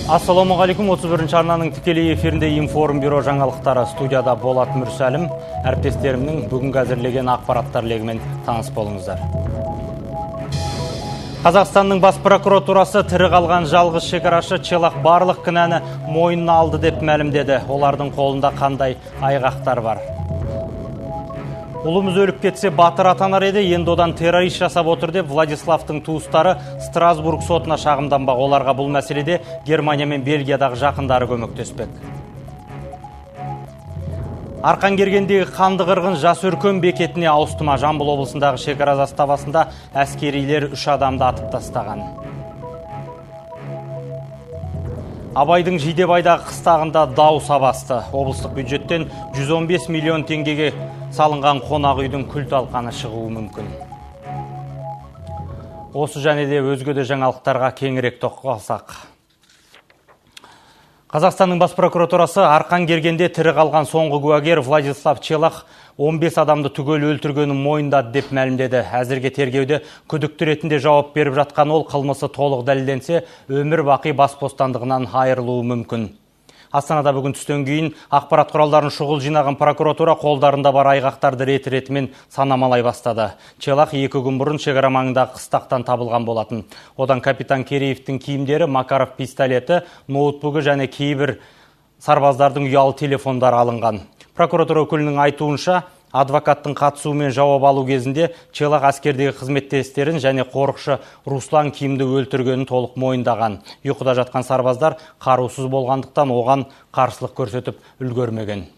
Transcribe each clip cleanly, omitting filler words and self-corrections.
Ассалаумағалейкум, 31-ші арнаның тікелей эфирінде Информ бюро жаңалықтары студияда Болат Мүрсәлім. Әріптестерімнің бүгінгі әзірлеген ақпараттар легімен таныс болыңыздар. Қазақстанның бас прокуратурасы тірі қалған жалғыз шекарашы Челах барлық кінәні мойнына алды деп мәлімдеді. Олардың қолында қандай айғақтар бар? Ұлымыз өліп кетсе батыр атанар еді, енді одан террорист жасап отыр деп Владиславтың туыстары Страсбург сотына шағымданбақ. Оларға бұл мәселеде Германия мен Бельгиядағы жақындары көмектеспек. Арқангергендегі қанды қырғын жас өркен бекетіне ауыстыма. Жамбыл облысындағы шекара заставасында әскерилер 3 адамды атып тастаған. Абайдың Жидебайдағы қыстағында дау сабасты. Облыстық бюджеттен 115 миллион теңгеге салынған қонақ үйдің күл талқаны шығуы мүмкін. Осы және де өзге де жаңалықтарға кеңірек тоқталсақ. Қазақстанның бас прокуратурасы Арқангергенде тірі қалған соңғы куәгер Владислав Челах 15 адамды түгел өлтіргенін мойындады деп мәлімдеді. Әзірге тергеуде күдікті ретінде жауап беріп жатқан ол қылмысы толық дәлелденсе, өмір бақи бас бостандығынан айырылуы мүмкін. Астанада бүгін түстен кейін ақпарат құралдарын шұғыл жинаған прокуратура қолдарында бар айғақтарды рет-ретімен санамалай бастады. Челах 2 күн бұрын шекара маңындағы қыстақтан табылған болатын. Одан капитан Кереевтің киімдері, Макаров пистолеті, ноутбугі және кейбір сарбаздардың ұялы телефондары алынған. Прокуратура өкілінің айтуынша, адвокаттың қатысуымен жауап алу кезінде Челах әскердегі қызметтестерін және қорықшы Руслан Кимді өлтіргенін толық мойындаған. Ұйқыда жатқан сарбаздар қарусыз болғандықтан оған қарсылық көрсетіп үлгермеген.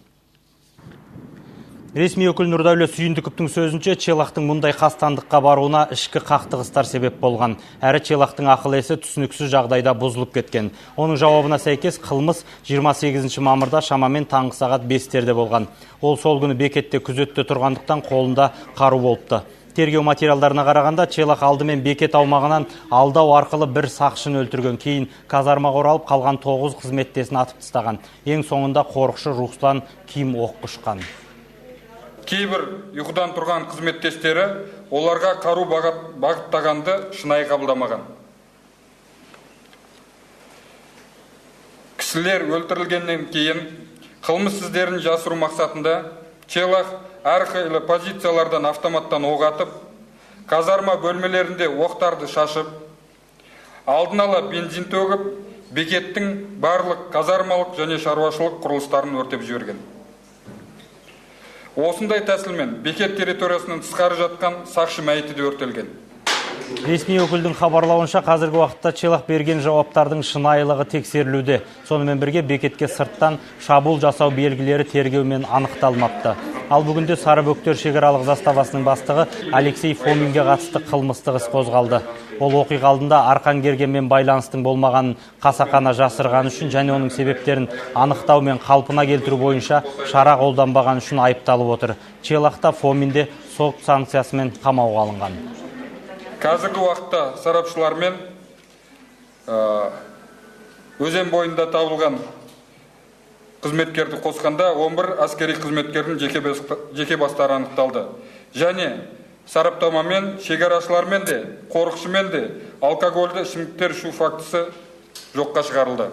Ресми өкіл Нұрдәулет Сүйіндіковтің сөзінше, Челахтың мұндай қастандыққа баруына ішкі қақтығыстар себеп болған. Әрі Челахтың ақыл есі түсініксіз жағдайда бұзылып кеткен. Оның жауабына сәйкес қылмыс 28 мамырда шамамен таңғы сағат 5-терде болған. Ол сол күні бекетте күзетте тұрғандықтан қолында қару болыпты. Тергеу материалдарына қарағанда, Челах алдымен бекет аумағынан алдау арқылы бір сақшыны өлтірген, кейін казармаға оралып қалған 9 қызметтесін атып тастаған. Ең соңында қорықшы Руслан Ким оқ ұшқан. Кейбір ұйқыдан тұрған қызметтестері оларға қару бағыттағанды шынайы қабылдамаған. Кісілер өлтірілгеннен кейін қылмыс іздерін жасыру мақсатында Челах әрқилы позициялардан автоматтан оқ атып, казарма бөлмелерінде оқтарды шашып, алдын ала бензин төгіп, бекеттің барлық казармалық және шаруашылық құрылыстарын өртеп жіберген. Осындай тәсілмен бекет территориясынан тысқары жатқан сақшы мәйіті де өртелген. Ресми өкілдің хабарлауынша, қазіргі уақытта Челах берген жауаптардың шынайылығы тексерілуде. Сонымен бірге бекетке сырттан шабуыл жасау белгілері тергеумен анықталмапты. Ал бүгінде Сарыбөктер шекаралық заставасының бастығы Алексей Фоминге қатысты қылмыстық іс қозғалды. Ол оқиға алдында Арқангергенмен байланыстың болмағанын қасақана жасырған үшін және оның себептерін анықтау мен қалпына келтіру бойынша шара қолданбаған үшін айыпталып отыр. Челахта Фоминде сот санкциясымен қамауға алынған. Қазіргі уақытта сарапшылармен өзен бойында табылған қызметкерді қосқанда 11 әскери қызметкердің жеке бастары анықталды. Және сараптамамен, шекарашылармен де, қорықшымен де алкогольді ішімдіктер ішу фактісі жоққа шығарылды.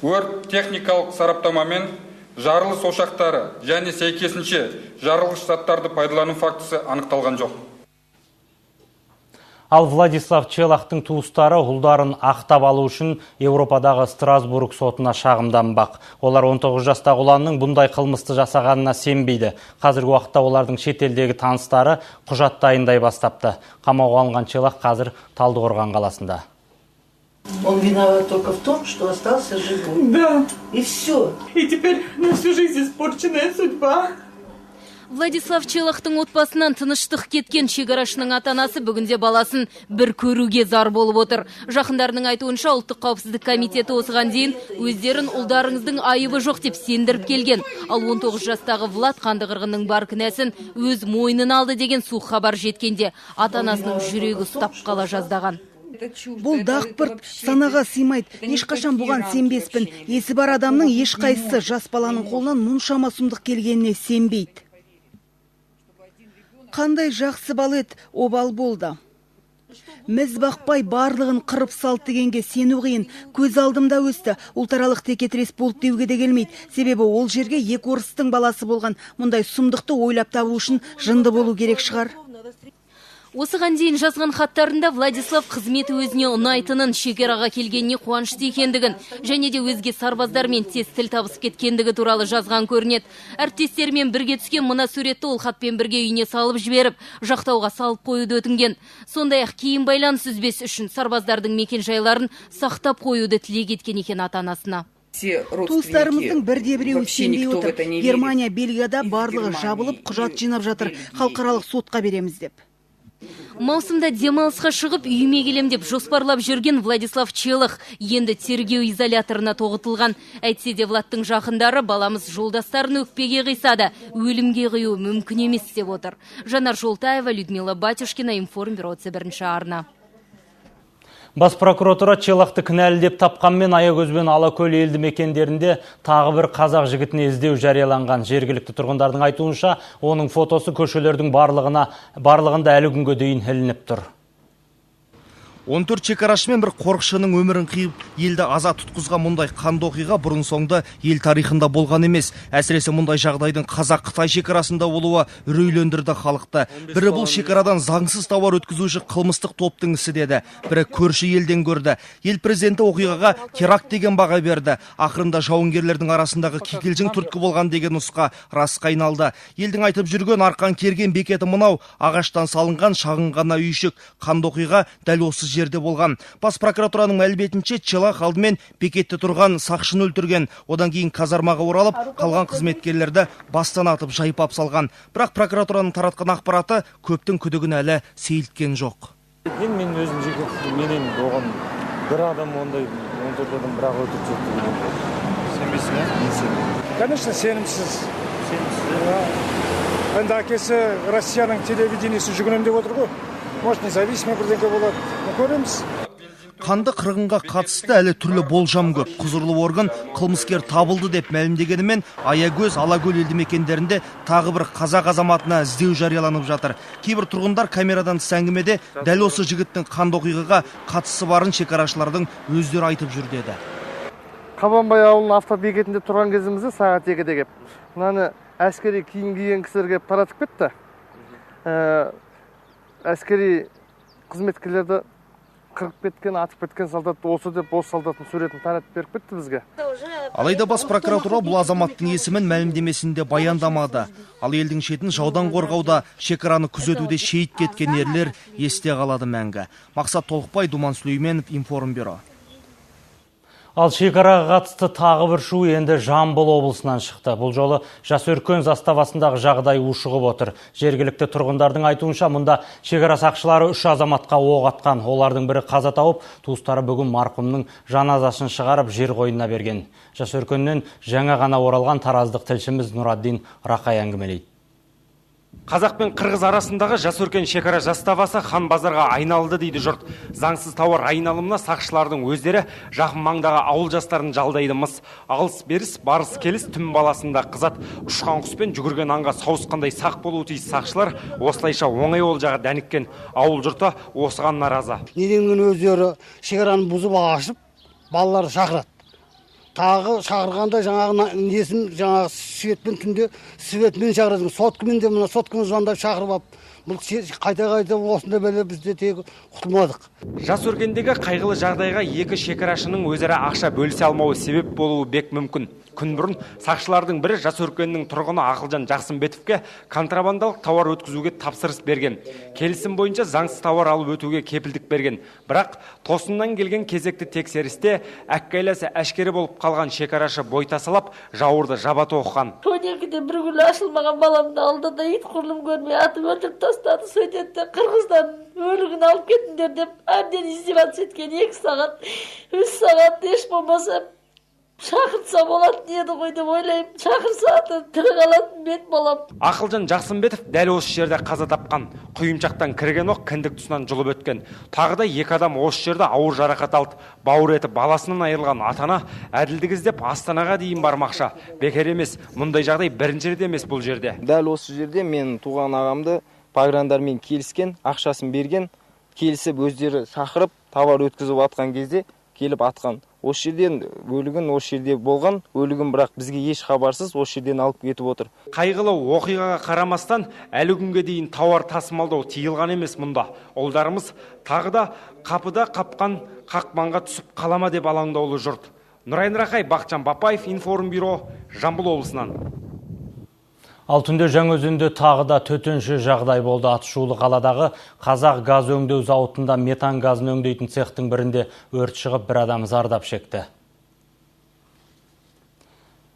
Өрт техникалық сараптамамен жарылыс ошақтары және сәйкесінше жарылғыш заттарды пайдалану фактісі анықталған жоқ. Ал Владислав Челахтың туыстары ұлдарын ақтап алу үшін Еуропадағы Страсбург сотына шағымданбақ. Олар 19 жастағы ұланның бұндай қылмысты жасағанына сенбейді. Қазіргі уақытта олардың шетелдегі таныстары құжат дайындай бастапты. Қамауға алынған Челах қазір Талдықорған қаласында. Он виноват только в том, что остался живой. Да. И все. И теперь на всю жизнь испорченная судьба. Владислав Челахтың отбасынан тыныштық кеткен шекарашының ата-анасы бүгінде баласын бір көруге зар болып отыр. Жақындарының айтуынша ұлттық қауіпсіздік комитеті осыған дейін өздерін ұлдарыңыздың айыбы жоқ деп сендіріп келген. Ал 19 жастағы Влад қанды қырғынның бар кінәсін өз мойнына алды деген суық хабар жеткенде ата-анасының жүрегі ұстап қала жаздаған. Бұл дақпырт санаға сыймайды. Ешқашан бұған сенбеспін. Есі бар адамның ешқайсысы жас баланың қолынан мұншама сұмдық келгеніне сенбейді. Қандай жақсы бала еді, обал болды. Міз бақпай барлығын қырып салт дегенге сену қиын. Көз алдымда өсті. Ұлтаралық текетірес болды деуге де келмейді. Себебі ол жерге екі орыстың баласы болған. Мұндай сұмдықты ойлап табу үшін жынды болу керек шығар. Осыған дейін жазған хаттарында Владислав қызметі өзіне ұнайтынын, шекараға келгеніне қуанышты екендігін, және де өзге сарбаздармен тез тіл табысып кеткендігі туралы жазған көрінеді. Әріптестерімен бірге түскен мына суретті ол хатпен бірге үйіне салып жіберіп, жақтауға салып қоюды өтінген. Сондай-ақ кейін байланыс үзбес үшін сарбаздардың мекен-жайларын сақтап қоюды тілек еткен екен ата-анасына. Туыстарымыздың бірде-біреуі сенбей отыр. Германия, Бельгияда барлығы жабылып, құжат жинап жатыр. Халықаралық сотқа береміз деп. Маусымда демалысқа шығып үйіме келем деп жоспарлап жүрген Владислав Челах енді тергеу изоляторына тоғытылған. Әйтсе де Владтың жақындары баламыз жолдастарын өкпеге қисады, өлімге қию мүмкін емес деп отыр. Жанар Жолтаева, Людмила Батюшкина, Информбюро, бірінші арна. Бас прокуратура Челахты кінәлі деп тапқанмен Аягөз-бен Алакөл елді мекендерінде тағы бір қазақ жігітіне іздеу жарияланған. Жергілікті тұрғындардың айтуынша, оның фотосы көшелердің барлығында әлі күнге дейін ілініп тұр. 14 шекарашымен бір қорықшының өмірін қиып, елді аза тұтқызған мұндай қанды оқиға бұрын соңды ел тарихында болған емес. Әсіресе мұндай жағдайдың Қазақ-Қытай шекарасында болуы үрейлендірді халықты. Бірі бұл шекарадан заңсыз тауар өткізуші қылмыстық топтың ісі деді. Бірі көрші елден көрді. Ел президенті оқиғаға теракт деген баға берді. Ақырында жауынгерлердің арасындағы кикілжің түрткі болған деген нұсқа расқа айналды. Елдің айтып жүрген арқан керген бекеті мынау, ағаштан салынған шағын ғана үйшік. Қанды оқиға дәл осы жерде болған. Бас прокуратураның мәліметінше Челах алдымен бекетте тұрған сақшыны өлтірген, одан кейін казармаға оралып, қалған қызметкерлерді бастан атып жайпап салған. Бірақ прокуратураның таратқан ақпараты көптің күдігін әлі сейілткен жоқ. Мен өзім жеке менен оған бір адам ондай 14 адам бірақ өтіп жетті. Сенбейсің бе? Конечно, сенімсіз. Енді әкесі Россияның телевидениесі жүгінем деп отыр ғой. Может, независимый бірдеңке болады. Көреміз. Қанды қырғынға қатысты әлі түрлі болжам көп. Құзырлы орган қылмыскер табылды деп мәлімдегенімен, Аягөз, Алакөл елді мекендерінде тағы бір қазақ азаматына іздеу жарияланып жатыр. Кейбір тұрғындар камерадан тыс әңгімеде дәл осы жігіттің қанды оқиғаға қатысы барын шекарашылардың өздері айтып жүр деді. Қабанбай ауылының автобекетінде тұрған кезімізде сағат 2-де кеп, мынаны әскери киім киген кісілер кеп таратып кетті. Әскери қызметкерлерді қырып кеткен, атып кеткен солдат осы деп осы солдаттың суретін таратып беріп кетті бізге. Алайда бас прокуратура бұл азаматтың есімін мәлімдемесінде баяндамады. Ал елдің шетін жаудан қорғауда, шекараны күзетуде шейіт кеткен ерлер есте қалады мәңгі. Мақсат Толықбай, Думан Сүлейменов, Информбюро. Ал шекараға қатысты тағы бір шу енді Жамбыл облысынан шықты. Бұл жолы Жасөркен заставасындағы жағдай ушығып отыр. Жергілікті тұрғындардың айтуынша, мұнда шекара сақшылары 3 азаматқа оқ атқан. Олардың бірі қаза тауып, туыстары бүгін марқұмның жаназасын шығарып жер қойнына берген. Жасөркеннен жаңа ғана оралған тараздық тілшіміз Нұраддин Рақай әңгімелейді. Қазақ пен қырғыз арасындағы Жасөркен шекара заставасы хан базарға айналды дейді жұрт. Заңсыз тауар айналымына сақшылардың өздері жақын маңдағы ауыл жастарын жалдайды-мыс. Алыс беріс, барыс келіс түн баласында қызат. Ұшқан құспен жүгірген аңға сауысқандай сақ болуы тиіс сақшылар осылайша оңай олжаға дәніккен. Ауыл жұрты осыған наразы. Неден өздері шекараны бұзып ашып, балаларды шақырады. Тағы шақырғанда жаңағы несін жаңағы светпен түнде светпен шақырады. Соткымен де мына сотканы звондап шақырып алып, бұл қайта осында бәле бізде тек құтылмадық. Жасөркендегі қайғылы жағдайға екі шекарашының өзара ақша бөлісе алмауы себеп болуы бек мүмкін. Күн бұрын сақшылардың бірі Жасөркеннің тұрғыны Ақылжан Жақсымбетовке контрабандалық тауар өткізуге тапсырыс берген. Келісім бойынша заңсыз тауар алып өтуге кепілдік берген. Бірақ тосыннан келген кезекті тексерісте әккайласы әшкере болып қалған шекарашы бой тасалап, жауырды жабаты оққан. 12-де бір күні ашылмаған баламды алды да ит құрлым көрмей атып өлтіріп тастады. Сөйтеді қырғыздан өлігін алып кетіңдер деп әбден издеваться еткен. 2 сағат, 3 сағат еш болмаса шақыртса болады еді ғой деп ойлаймын. Шақырса тірі қалатын бет балам. Ақылжан Жақсымбетов дәл осы жерде қаза тапқан. Құйымшақтан кірген оқ кіндік тұсынан жұлып өткен. Тағы да 2 адам осы жерде ауыр жарақат алды. Бауыр еті баласынан айырылған ата-ана әділдік іздеп Астанаға дейін бармақша. Бекер емес, мұндай жағдай бірінші рет емес бұл жерде. Дәл осы жерде мен туған ағамды пограндармен келіскен, ақшасын берген, келісіп өздері шақырып товар өткізіп атқан кезде келіп атқан. Осы жерден өлігін осы жерде болған, өлігін бірақ бізге еш хабарсыз осы жерден алып кетіп отыр. Қайғылы оқиғаға қарамастан әлі күнге дейін тауар тасымалдау тиылған емес мұнда. Олдарымыз тағы да қапыда қапқан қақпанға түсіп қалама деп алаңдаулы жұрт. Нұрайын Рақай, Бақытжан Бапаев, Информбюро, Жамбыл облысынан. Ал түнде Жаңаөзенде тағы да төтенше жағдай болды. Атышулы қаладағы Қазақ газ өңдеу зауытында метан газын өңдейтін цехтың бірінде өрт шығып, бір адам зардап шекті.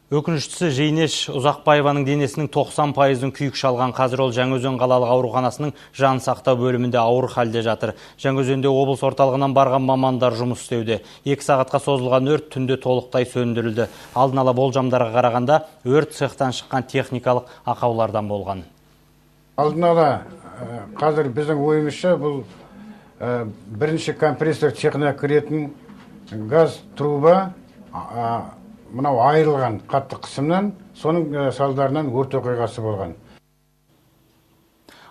Өкініштісі Жейнеш Ұзақбаеваның денесінің 90%-ын күйік шалған. Қазір ол Жаңаөзен қалалық ауруханасының жан сақтау бөлімінде ауыр халде жатыр. Жаңаөзенде облыс орталығынан барған мамандар жұмыс істеуде. 2 сағатқа созылған өрт түнде толықтай сөндірілді. Алдын ала болжамдарға қарағанда өрт цехтан шыққан техникалық ақаулардан болған. Алдын ала қазір біздің ойымызша бұл бірінші компрессор цехына кіретін газ труба мынау айырылған қатты қысымнан, соның салдарынан өрт оқиғасы болған.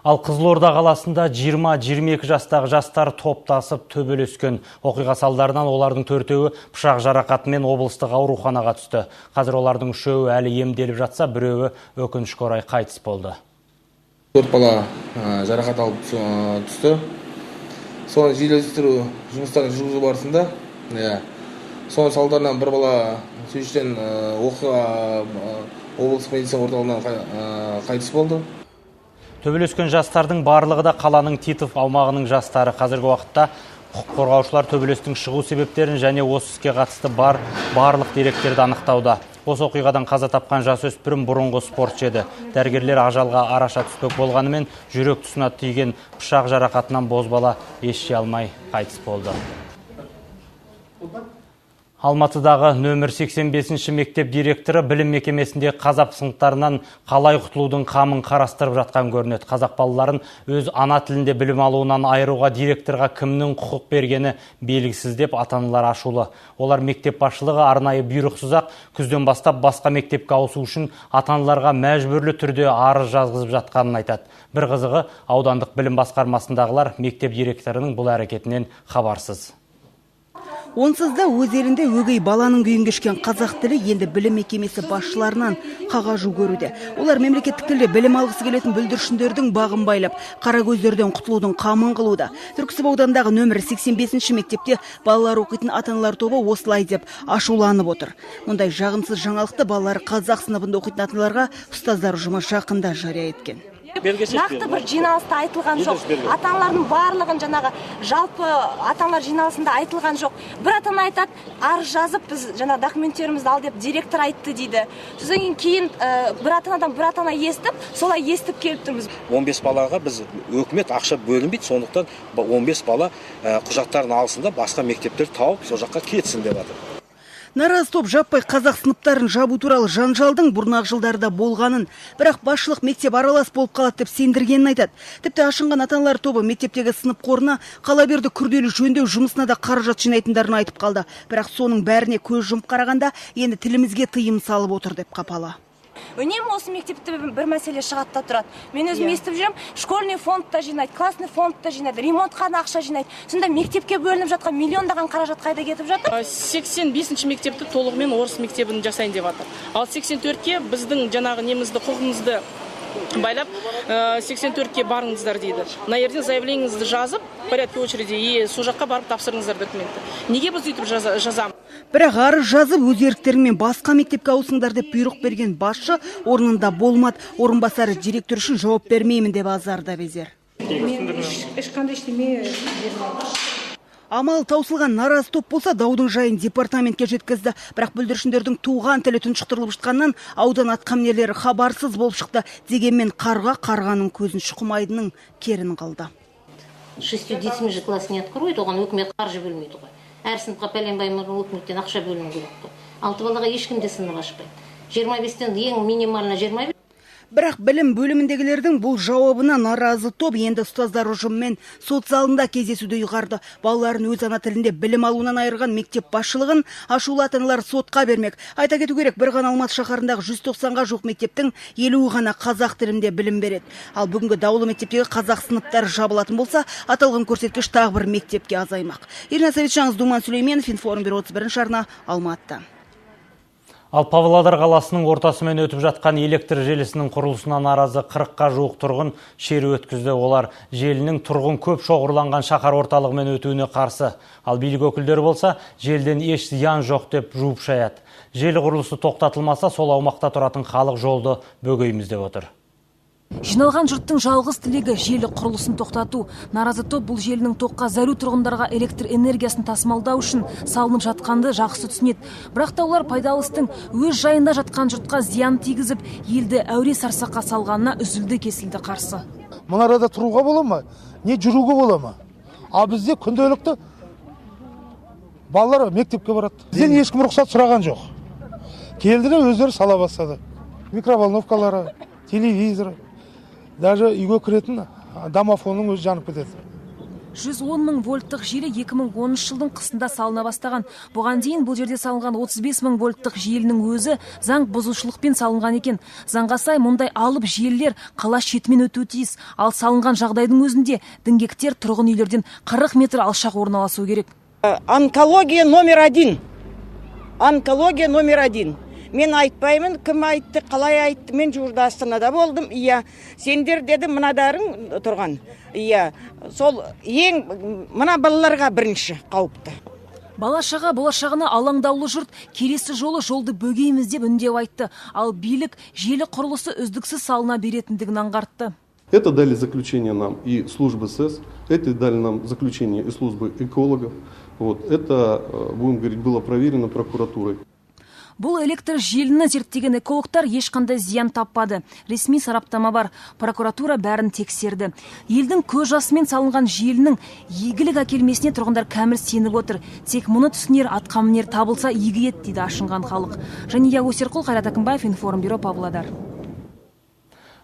Ал Қызылорда қаласында 20-22 жастағы жастар топтасып төбелескен. Оқиға салдарынан олардың 4-еуі пышақ жарақатымен облыстық ауруханаға түсті. Қазір олардың 3-еуі әлі емделіп жатса, 1-еуі өкінішке орай қайтыс болды. 4 бала жарақат алып түсті. Соны жедел-іздестіру жұмыстарын жүргізу барысында, соның салдарынан бір бала сөйтістен оқиға облыстық медицина орталығынан қайтыс болды. Төбелескен жастардың барлығы да қаланың Титов аумағының жастары. Қазіргі уақытта құқық қорғаушылар төбелестің шығу себептерін және осы іске қатысты барлық деректерді анықтауда. Осы оқиғадан қаза тапқан жасөспірім бұрынғы спортшы еді. Дәрігерлер ажалға араша түспек болғанымен жүрек тұсына тиген пышақ жарақатынан бозбала ес жия алмай қайтыс болды. Алматыдағы нөмір 85-ші мектеп директоры білім мекемесінде қазақ сыныптарынан қалай құтылудың қамын қарастырып жатқан көрінеді. Қазақ балаларын өз ана тілінде білім алуынан айыруға директорға кімнің құқық бергені белгісіз деп ата-аналар ашулы. Олар мектеп басшылығы арнайы бұйрықсыз-ақ күзден бастап басқа мектепке ауысу үшін ата-аналарға мәжбүрлі түрде арыз жазғызып жатқанын айтады. Бір қызығы, аудандық білім басқармасындағылар мектеп директорының бұл әрекетінен хабарсыз. Онсыз да өз елінде өгей баланың күйін кешкен қазақ тілі енді білім мекемесі басшыларынан қағажу көруде. Олар мемлекеттік тілде білім алғысы келетін бүлдіршіндердің бағын байлап, қара көздерден құтылудың қамын қылуда. Түрксіб аудандағы нөмір 85-ші мектепте балалар оқитын ата-аналар тобы осылай деп ашуланып отыр. Мұндай жағымсыз жаңалықты балалары қазақ сыныбында оқитын ата-аналарға ұстаздар ұжымы жақында жария еткен. Нақты бір жиналыста айтылған жоқ. Ата-аналардың барлығын жаңағы жалпы ата-аналар жиналысында айтылған жоқ. Бір ата-ана айтады, арыз жазып біз жаңа документтерімізді ал деп директор айтты дейді. Содан кейін бір ата-анадан бір ата-ана естіп, солай естіп келіп тұрмыз. 15 балаға біз өкімет ақша бөлінбейді, сондықтан 15 бала құжаттарын алсын да басқа мектептер тауып, сол жаққа кетсін деп жатыр. Наразы топ жаппай қазақ сыныптарын жабу туралы жанжалдың бұрнақ жылдарда болғанын, бірақ басшылық мектеп аралас болып қалады деп сендіргенін айтады. Тіпті ашынған ата-аналар тобы мектептегі сынып қорына қала берді күрделі жөндеу жұмысына да қаражат жинайтындарын айтып қалды. Бірақ соның бәріне көз жұмып қарағанда енді тілімізге тыйым салып отыр деп қапалы. Үнемі осы мектепте бір мәселе шығады да тұрады. Мен өзім естіп жүрем, школьный фонд та жинайды, классный фонд та жинайды, ремонтқа ақша жинайды. Сонда мектепке бөлініп жатқан миллиондаған қаражат қайда кетіп жатыр? 85-ші мектепті толығымен орыс мектебін жасайын деп жатыр. Ал 84-ке біздің жаңағы немізді құқығымызды байлап 84-ке барыңыздар дейді. Мына жерден заявлениеңізді жазып, порядке очереди и сол жаққа барып тапсырыңыздар документті. Неге біз өйтіп жазамыз? Бірақ арыз жазып өз еріктеріңмен басқа мектепке ауысыңдар деп бұйрық берген басшы орнында болмады. Орынбасары директор үшін жауап бермеймін деп азарда безер. Амал таусылған наразы топ болса даудың жайын департаментке жеткізді. Бірақ бүлдіршіндердің туған тілі тұншықтырылып шыққаннан аудан атқамінерлері хабарсыз болып шықты. Дегенмен қарға қарғаның көзін шұқымайдының керін қалды. 6-10 класс не откроет, оған өкімет қаржы бөлмейді ғой. Әр сыныпқа пәленбай өкіметтен ақша бөліну керек қой. 6 балаға ешкім де сынып ашпайды. 25-тен ең минимально 25. Бірақ білім бөліміндегілердің бұл жауабына наразы топ енді ұстаздар ұжымымен сот залында кездесуді ұйғарды. Балаларын өз ана тілінде білім алуынан айырған мектеп басшылығын ашулы ата-аналар сотқа бермек. Айта кету керек, бір ғана Алматы шаһарындағы 190-ға жуық мектептің 50-і ғана қазақ тілінде білім береді. Ал бүгінгі даулы мектептегі қазақ сыныптары жабылатын болса, аталған көрсеткіш тағы бір мектепке азаймақ. Ирина Савитжанов, Думан Сүлейменов, Информ бюро 31 арна, Алматы. Ал Павлодар қаласының ортасымен өтіп жатқан электр желісінің құрылысына наразы 40-қа жуық тұрғын шеру өткізді. Олар желінің тұрғын көп шоғырланған шаһар орталығымен өтуіне қарсы. Ал билік өкілдері болса, желден еш зиян жоқ деп жуып шаяды. Желі құрылысы тоқтатылмаса, сол аумақта тұратын халық жолды бөгейміз деп отыр. Жиналған жұрттың жалғыз тілегі желі құрылысын тоқтату. Наразы топ бұл желінің тоққа зәру тұрғындарға электр энергиясын тасымалдау үшін салынып жатқанды жақсы түсінеді. Бірақ та олар пайдалыстың өз жайында жатқан жұртқа зиян тигізіп, елді әуре сарсаққа салғанына үзілді кесілді қарсы. Мұнарада тұруға бола ма? Не жүруге бола ма? Ал бізде күнделікті балалар мектепке барады. Бізден ешкім рұқсат сұраған жоқ. Келді де өздері сала бастады. Микроволновкалары, телевизоры, даже үйге кіретін домофонның өзі жанып кетеді. 110 мың вольттық желі 2013 жылдың қысында салына бастаған. Бұған дейін бұл жерде салынған 35 мың вольттық желінің өзі заң бұзушылықпен салынған екен. Заңға сай мұндай алып желілер қала шетімен өтуі тиіс. Ал салынған жағдайдың өзінде діңгектер тұрғын үйлерден 40 метр алшақ орналасу керек. Онкология номер 1. Онкология номер 1. Мен айтпаймын, кім айтты, қалай айтты, мен жуырда Астанада болдым, иә, сендер деді мынадарың тұрған, иә, сол ең мына балаларға бірінші қауіпті. Бала-шаға болашағына алаңдаулы жұрт келесі жолды бөгейміз деп үндеп айтты, ал билік желі құрылысы үздіксіз салына беретіндігін аңғартты. Это дали заключение нам и службы СЭС, это дали нам заключение и службы экологов. Это, будем говорить, было проверено прокуратурой. Бұл электр желіні зерттеген экологтар ешқандай зиян таппады. Ресми сараптама бар. Прокуратура бәрін тексерді. Елдің көз жасымен салынған желінің игілік әкелмесіне тұрғындар кәміл сеніп отыр. Тек мұны түсінер, атқамінер табылса игі ет дейді ашынған халық. Жәния Өсерқұл, Қайрат Акынбаев, Информ бюро, Павлодар.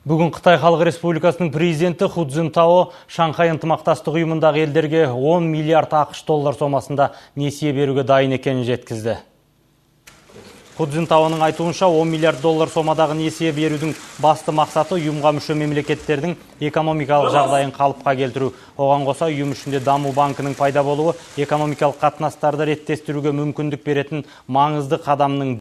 Бүгін Қытай Халық Республикасының президенті Ху Цзинтао Шанхай ынтымақтастық ұйымындағы елдерге 10 миллиард ақш доллар сомасында несие беруге дайын екенін жеткізді. Ху Цзинтаоның айтуынша 10 миллиард доллар сомадағы несие берудің басты мақсаты ұйымға мүше мемлекеттердің экономикалық жағдайын қалыпқа келтіру. Оған қоса ұйым ішінде даму банкінің пайда болуы экономикалық қатынастарды реттестіруге мүмкіндік беретін маңызды қадамның